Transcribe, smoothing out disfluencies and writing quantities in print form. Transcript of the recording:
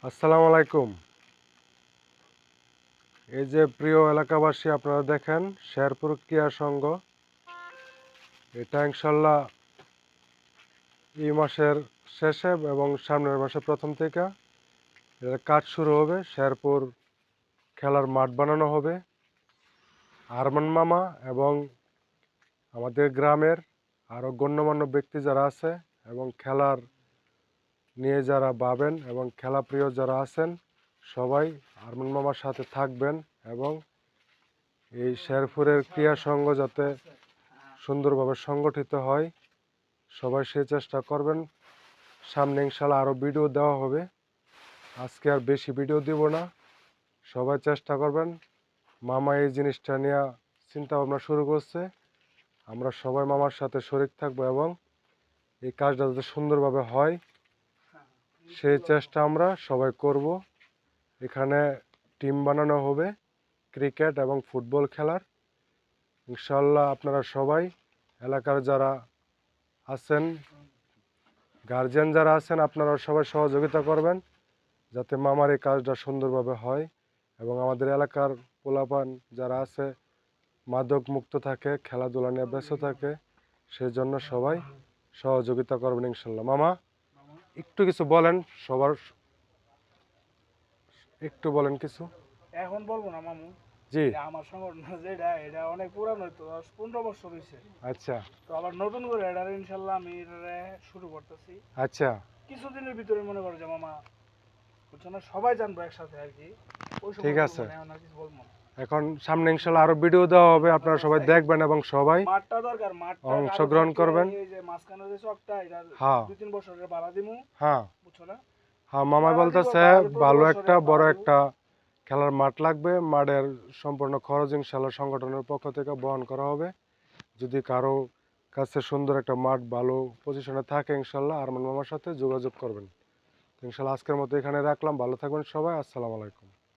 আসসালামু আলাইকুম। এই যে প্রিয় এলাকাবাসী, আপনারা দেখেন শেরপুর ক্রীড়া সংঘ, এটা ইনশাল্লাহ এই মাসের শেষে এবং সামনের মাসের প্রথম থেকে এর কাজ শুরু হবে। শেরপুর খেলার মাঠ বানানো হবে। আরমান মামা এবং আমাদের গ্রামের আরও গণ্যমান্য ব্যক্তি যারা আছে এবং খেলার নিয়ে যারা ভাবেন এবং খেলাপ্রিয় যারা আছেন সবাই আরমান মামার সাথে থাকবেন এবং এই শেরপুরের ক্রীড়া সংঘ যাতে সুন্দরভাবে সংগঠিত হয়, সবাই সেই চেষ্টা করবেন। সামনে ইনশাল্লাহ আরও ভিডিও দেওয়া হবে। আজকে আর বেশি ভিডিও দিব না, সবাই চেষ্টা করবেন। মামা এই জিনিসটা নিয়ে চিন্তা ভাবনা শুরু করছে, আমরা সবাই মামার সাথে শরিক থাকবো এবং এই কাজটা যাতে সুন্দরভাবে হয় সেই চেষ্টা আমরা সবাই করব। এখানে টিম বানানো হবে ক্রিকেট এবং ফুটবল খেলার। ইনশাল্লাহ আপনারা সবাই এলাকার যারা আছেন, গার্জিয়ান যারা আছেন, আপনারা সবাই সহযোগিতা করবেন যাতে মামার এই কাজটা সুন্দরভাবে হয় এবং আমাদের এলাকার পোলাপান যারা আছে মাদক মুক্ত থাকে, খেলাধুলা নিয়ে ব্যস্ত থাকে, সেই জন্য সবাই সহযোগিতা করবেন ইনশাল্লাহ। মামা একটু কিছু বলেন, সবার একটু বলেন কিছু। এখন বলবো না মামু, জি আমার সংগঠন যেটা এটা অনেক পুরানো, তো 15 বছর হয়েছে। আচ্ছা তো আবার নতুন করে এটা ইনশাল্লাহ আমি শুরু করতেছি আচ্ছা কিছুদিনের ভিতরে। মনে করো যে মামা, বুঝছো না, সবাই জানবো একসাথে আর কি। ওই সময় ঠিক বলবো আছে। না, এখন আর কিছু বলবো না। এখন সামনে ইনশাল্লাহ আরো ভিডিও দেওয়া হবে, আপনারা সবাই দেখবেন এবং সবাই মাঠটা দরকার, মাঠটা অংশগ্রহণ করবেন। এই যে মাঝখানে যে চকটা, এটা হ্যাঁ 2-3 বছরের ভাড়া দিমু, হ্যাঁ বুঝছো না। হ্যাঁ, মামা ভাড়া দিব, বলতেছে প্রতি ভালো একটা বছরে বড় ভাড়া দিব। একটা খেলার মাঠ লাগবে। মাঠের সম্পূর্ণ খরচ ইনশাল্লাহ সংগঠনের পক্ষ থেকে বহন করা হবে। যদি কারো কাছে সুন্দর একটা মাঠ ভালো পজিশনে থাকে, ইনশাল্লাহ আরমান মামার সাথে যোগাযোগ করবেন। ইনশাল্লাহ আজকের মতো এখানে রাখলাম। ভালো থাকবেন সবাই। আসসালামু আলাইকুম।